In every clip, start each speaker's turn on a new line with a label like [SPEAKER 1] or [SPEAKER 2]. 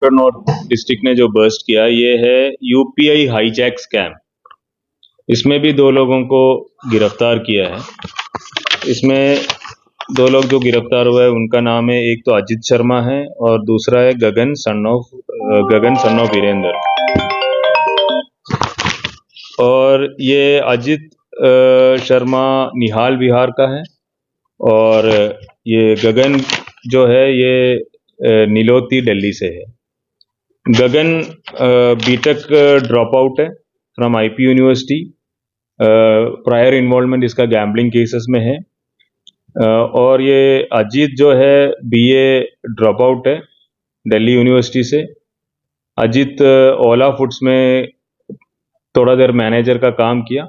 [SPEAKER 1] North district ने जो burst किया ये है यूपीआई हाईजैक स्कैम। इसमें भी 2 लोगों को गिरफ्तार किया है। इसमें 2 लोग जो गिरफ्तार हुए हैं उनका नाम है, एक तो अजित शर्मा है और दूसरा है गगन सन ऑफ वीरेंद्र। और ये अजित शर्मा निहाल बिहार का है और ये गगन जो है ये नीलोती दिल्ली से है। गगन बीटेक ड्रॉप आउट है from IP university. Prior involvement इसका गैम्बलिंग केसेस में है। और ये अजीत जो है बीए ड्रॉप आउट है दिल्ली यूनिवर्सिटी से। अजीत ओला फूड्स में थोड़ा देर मैनेजर का काम किया,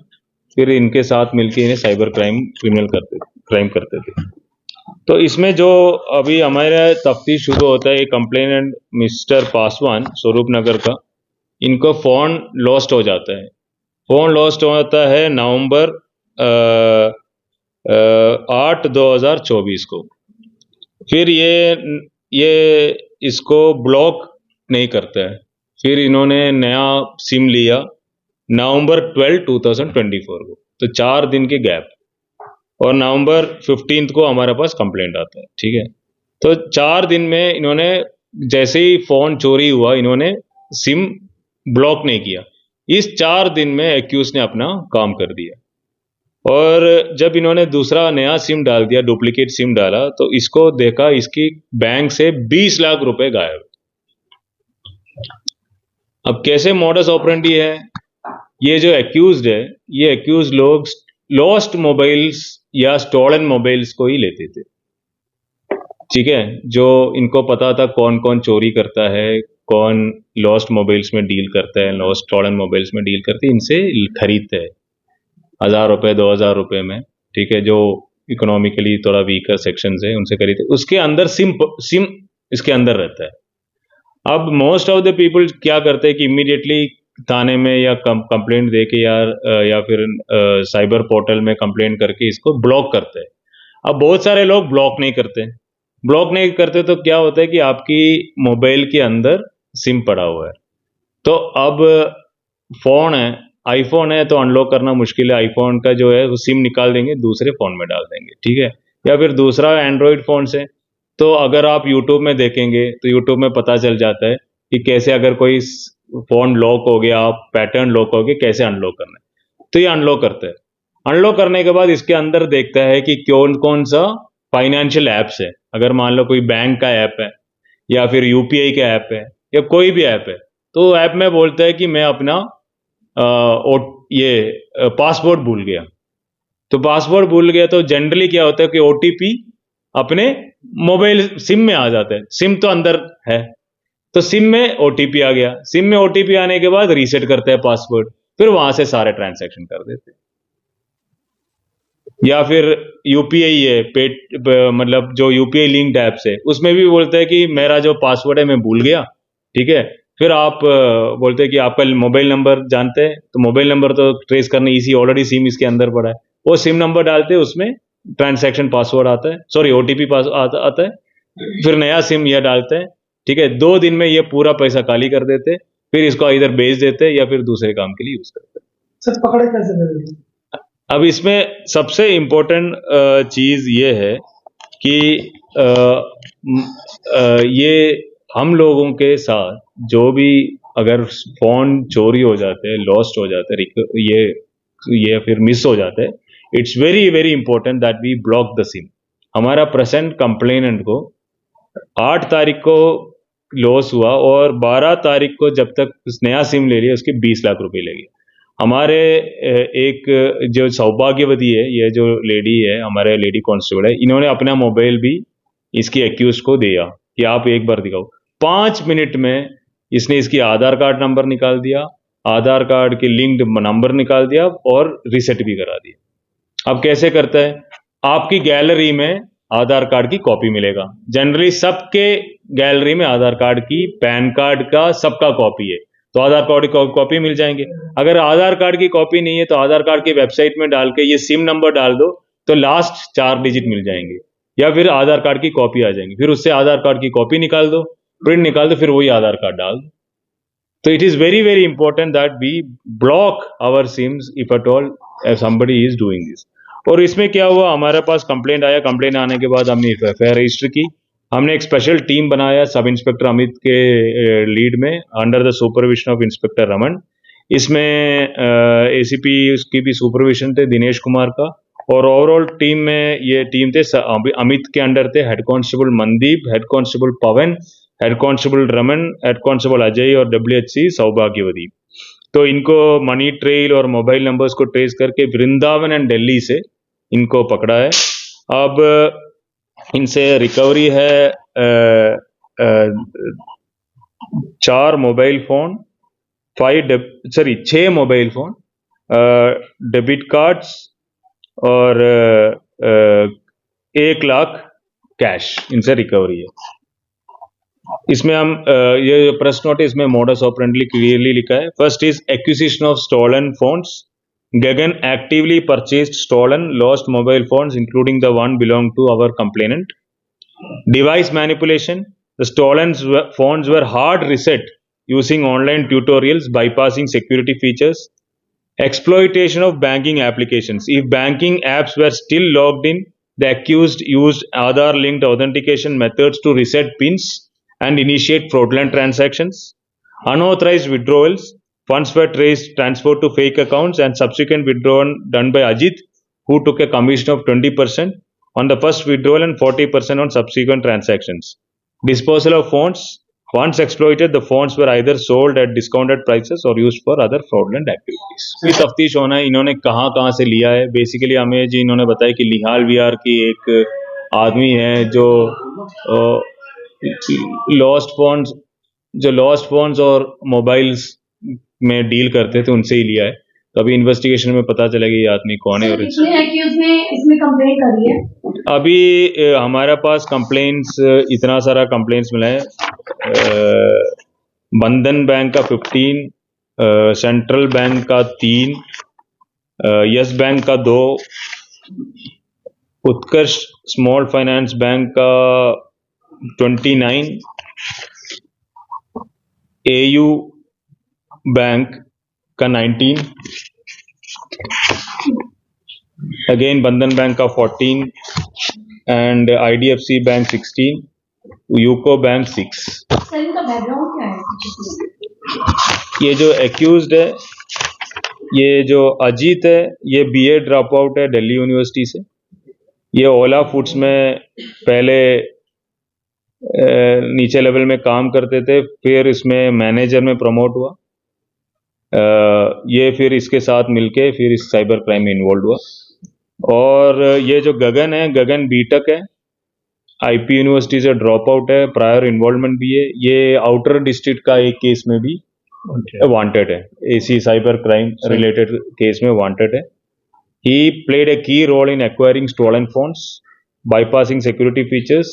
[SPEAKER 1] फिर इनके साथ मिलकर इन्हें साइबर क्राइम करते थे। तो इसमें जो अभी हमारा तफ्तीश शुरू होता है, कंप्लेनेंट मिस्टर पासवान स्वरूप नगर का, इनको फोन लॉस्ट हो जाता है। फोन लॉस्ट होता है नवंबर 8 2024 को। फिर ये इसको ब्लॉक नहीं करता है। फिर इन्होंने नया सिम लिया नवंबर 12 2024 को, तो 4 दिन के गैप। और नवंबर 15 को हमारे पास कंप्लेंट आता है, ठीक है। तो 4 दिन में इन्होंने जैसे ही फोन चोरी हुआ इन्होंने सिम ब्लॉक नहीं किया। इस 4 दिन में एक्यूज ने अपना काम कर दिया। और जब इन्होंने दूसरा नया सिम डाल दिया, डुप्लीकेट सिम डाला, तो इसको देखा इसकी बैंक से 20 लाख रुपए गायब। अब कैसे मॉडस ऑपरेंडी है, ये जो एक्यूज्ड है, ये एक्यूज लोग लॉस्ट मोबाइल्स या स्टोलन मोबाइल्स को ही लेते थे, ठीक है। जो इनको पता था कौन कौन चोरी करता है, कौन लॉस्ट मोबाइल्स में डील करता है, लॉस्ट स्टोलन मोबाइल्स में डील करते, इनसे खरीदते हैं 1000 रुपए 2000 रुपए में, ठीक है। जो इकोनॉमिकली थोड़ा वीकर सेक्शंस है उनसे खरीदते। उसके अंदर सिम इसके अंदर रहता है। अब मोस्ट ऑफ द पीपल क्या करते हैं कि इमीडिएटली थाने में या कंप्लेंट दे के या फिर साइबर पोर्टल में कंप्लेंट करके इसको ब्लॉक करते हैं। अब बहुत सारे लोग ब्लॉक नहीं करते तो क्या होता है कि आपकी मोबाइल के अंदर सिम पड़ा हुआ है। तो अब फोन है, आईफोन है, तो अनलॉक करना मुश्किल है। आईफोन का जो है वो सिम निकाल देंगे, दूसरे फोन में डाल देंगे, ठीक है। या फिर दूसरा एंड्रॉयड फोन से, तो अगर आप यूट्यूब में देखेंगे तो यूट्यूब में पता चल जाता है कि कैसे अगर कोई फोन लॉक हो गया, पैटर्न लॉक हो गया, कैसे अनलॉक करना है। तो ये अनलॉक करता है। अनलॉक करने के बाद इसके अंदर देखता है कि कौन कौन सा फाइनेंशियल ऐप्स है। अगर मान लो कोई बैंक का ऐप है या फिर यूपीआई का ऐप है या कोई भी ऐप है, तो ऐप में बोलता है कि मैं अपना पासवर्ड भूल गया। तो पासवर्ड भूल गया तो जनरली क्या होता है कि ओटीपी अपने मोबाइल सिम में आ जाता है। सिम तो अंदर है, तो सिम में ओटीपी आ गया। सिम में ओटीपी आने के बाद रीसेट करते हैं पासवर्ड, फिर वहां से सारे ट्रांजैक्शन कर देते हैं। या फिर यूपीआई है, मतलब जो यूपीआई लिंक्ड ऐप्स है, उसमें भी बोलते हैं कि मेरा जो पासवर्ड है मैं भूल गया, ठीक है। फिर आप बोलते हैं कि आपका मोबाइल नंबर जानते हैं, तो मोबाइल नंबर तो ट्रेस करना इजी, ऑलरेडी सिम इसके अंदर पड़ा है। वो सिम नंबर डालते हैं, उसमें ट्रांजैक्शन पासवर्ड आता है, सॉरी ओटीपी आता है। फिर नया सिम यह डालते हैं, ठीक है। 2 दिन में ये पूरा पैसा खाली कर देते, फिर इसको इधर बेच देते या फिर दूसरे काम के लिए यूज करते।
[SPEAKER 2] सर पकड़े कैसे गए?
[SPEAKER 1] अब इसमें सबसे इम्पोर्टेंट चीज ये है कि ये हम लोगों के साथ जो भी अगर फोन चोरी हो जाते हैं, लॉस्ट हो जाते हैं, ये फिर मिस हो जाते हैं, it's very very important that we block the SIM. हमारा प्रेजेंट कंप्लेनेंट को 8 तारीख को लॉस हुआ और 12 तारीख को जब तक उस नया सिम ले लिया उसके 20 लाख रुपए लगे। हमारे एक जो सौभाग्यवती है, ये जो लेडी है, हमारे लेडी कांस्टेबल है, इन्होंने अपना मोबाइल भी इसकी एक्यूज को दिया कि आप एक बार दिखाओ। 5 मिनट में इसने इसकी आधार कार्ड नंबर निकाल दिया, आधार कार्ड के लिंक्ड नंबर निकाल दिया और रीसेट भी करा दिया। अब कैसे करता है, आपकी गैलरी में आधार कार्ड की कॉपी मिलेगा। जनरली सबके गैलरी में आधार कार्ड की, पैन कार्ड का, सबका कॉपी है, तो आधार कार्ड की कॉपी मिल जाएंगे। अगर आधार कार्ड की कॉपी नहीं है तो आधार कार्ड की वेबसाइट में डाल के ये सिम नंबर डाल दो, तो लास्ट 4 डिजिट मिल जाएंगे, या फिर आधार कार्ड की कॉपी आ जाएंगी। फिर उससे आधार कार्ड की कॉपी निकाल दो, प्रिंट निकाल दो, फिर वही आधार कार्ड डाल दो। तो it is very very important that we block our sims if at all somebody is doing this. और इसमें क्या हुआ, हमारे पास कंप्लेंट आया, कंप्लेंट आने के बाद हमने एफआईआर रजिस्टर की। हमने एक स्पेशल टीम बनाया सब इंस्पेक्टर अमित के लीड में, under the supervision of inspector Raman. इसमें एसीपी उसकी भी सुपरविजन थे, दिनेश कुमार का। और ओवरऑल टीम में ये टीम थे, अमित के अंडर थे head constable Mandeep, head constable Pawan, head constable Raman, head constable Ajay और डब्ल्यूएचसी सौभाग्यवती। तो इनको मनी ट्रेल और मोबाइल नंबर्स को ट्रेस करके वृंदावन एंड दिल्ली से इनको पकड़ा है। अब इनसे रिकवरी है 4 mobile phone, 6 mobile phone, debit cards और 1 लाख कैश इनसे रिकवरी है। इसमें हम ये प्रेस नोट है, इसमें मोडस ऑपरेंडली क्लियरली लिखा है। First is acquisition of stolen phones. Gagan actively purchased stolen, lost mobile phones, including the one belonged to our complainant. Device manipulation. The stolen phones were hard reset using online tutorials, bypassing security features. Exploitation of banking applications. If banking apps were still logged in, the accused used Aadhaar-linked authentication methods to reset PINs and initiate fraudulent transactions. Unauthorized withdrawals. Funds were transferred to fake accounts and subsequent withdrawal done by Ajit, who took a commission of 20% on the first withdrawal and 40% on subsequent transactions. Disposal of funds. Once exploited, the funds were either sold at discounted prices or used for other fraudulent activities. ये तफ्तीश होना है इन्होंने कहाँ से लिया है। Basically हमें जी इन्होंने बताया कि लिहाल विहार की एक आदमी है जो लॉस्ट फंड्स और मोबाइल्स में डील करते थे, उनसे ही लिया है। तो अभी इन्वेस्टिगेशन में पता चलेगा ये आदमी कौन है। और
[SPEAKER 2] इसमें कंप्लेंट करी है
[SPEAKER 1] अभी हमारे पास कंप्लेंट्स, इतना सारा कंप्लेंट्स मिला है। बंधन बैंक का 15, सेंट्रल बैंक का 3, यस बैंक का 2, उत्कर्ष स्मॉल फाइनेंस बैंक का 29, एयू बैंक का 19, अगेन बंधन बैंक का 14 and IDFC bank 16, UCO bank 6।
[SPEAKER 2] Sir इनका बैकग्राउंड क्या है?
[SPEAKER 1] ये जो एक्यूज्ड है, ये जो अजीत है, ये बीए ड्रॉप आउट है दिल्ली यूनिवर्सिटी से। ये ओला फूड्स में पहले नीचे लेवल में काम करते थे, फिर इसमें मैनेजर में प्रमोट हुआ। ये फिर इसके साथ मिलके फिर इस साइबर क्राइम में इन्वॉल्व हुआ। और ये जो गगन है, गगन बीटेक है, आईपी यूनिवर्सिटी से ड्रॉप आउट है, प्रायर इन्वॉल्वमेंट भी है। ये आउटर डिस्ट्रिक्ट का एक केस में भी वांटेड है, एसी साइबर क्राइम रिलेटेड केस में वांटेड है। He played a key role in acquiring stolen phones, bypassing security features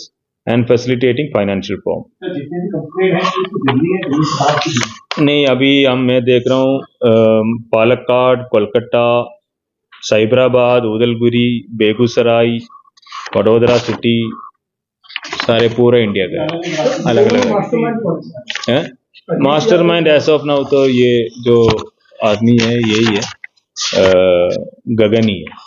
[SPEAKER 1] and facilitating financial form. नहीं, अभी मैं देख रहा हूँ पालक्काड, कोलकाता, साइबराबाद, उदलगुरी, बेगूसराय, वडोदरा सिटी, सारे पूरे इंडिया के अलग अलग है। मास्टरमाइंड एज ऑफ नाउ तो ये जो आदमी है यही है, गगन ही है।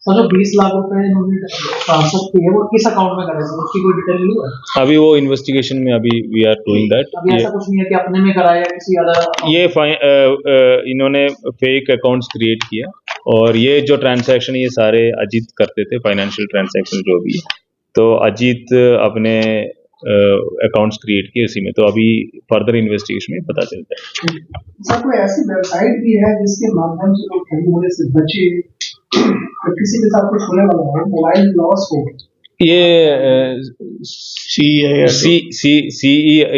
[SPEAKER 2] सर 20 लाख रुपए इन्होंने ट्रांसफर किए, वो किस अकाउंट में करे थे, उसकी कोई डिटेल नहीं है
[SPEAKER 1] अभी। वो इन्वेस्टिगेशन में अभी वी आर डूइंग दैट।
[SPEAKER 2] अभी ऐसा कुछ नहीं है कि अपने में कराया किसी अदर।
[SPEAKER 1] ये इन्होंने फेक अकाउंट्स क्रिएट किया और ये जो ट्रांजैक्शन ये सारे अजीत करते थे, फाइनेंशियल ट्रांजैक्शन जो भी है। तो अजीत अपने अकाउंट्स क्रिएट किए इसी में। तो अभी फर्दर इन्वेस्टिगेशन में पता चलता है।
[SPEAKER 2] सर कोई ऐसी वेबसाइट भी है जिसके माध्यम से लोग ठगी होने से बचे, तो किसी के साथ कुछ होने वाला है, मोबाइल लॉस हो,
[SPEAKER 1] ये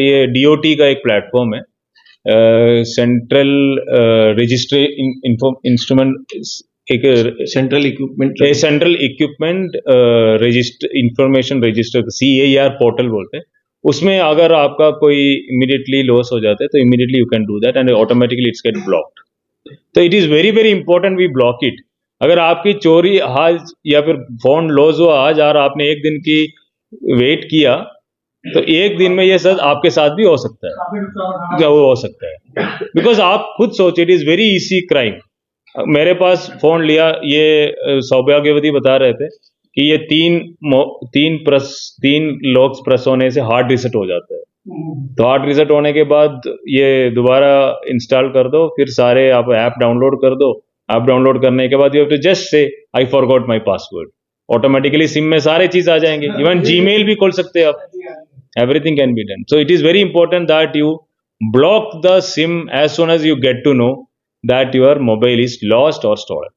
[SPEAKER 1] ये डीओटी का एक प्लेटफॉर्म है, सेंट्रल रजिस्टर इंस्ट्रूमेंट, एक central equipment register information register, CAR portal बोलते हैं। उसमें अगर आपका कोई इमीडिएटली लॉस हो जाता है तो immediately you can do that and automatically it's get blocked. तो it is very very important we block it. अगर आपकी चोरी आज या फिर फोन लॉस हुआ आज और आपने एक दिन की वेट किया तो एक दिन में ये सर आपके साथ भी हो सकता है,
[SPEAKER 2] काफी नुकसान
[SPEAKER 1] क्या वो हो सकता है, बिकॉज आप खुद सोचिए it is very easy crime. मेरे पास फोन लिया, ये सौभाग्यवती बता रहे थे कि ये तीन लॉक्स प्रेस होने से हार्ड रीसेट हो जाता है। तो हार्ड रीसेट होने के बाद ये दोबारा इंस्टॉल कर दो, फिर सारे आप ऐप डाउनलोड कर दो। ऐप डाउनलोड करने के बाद you have to just say I forgot my password, automatically sim में सारे चीज आ जाएंगे, इवन जीमेल भी खोल सकते हैं आप, everything can be done. So it is very important that you block the SIM as soon as you get to know that your mobile is lost or stolen.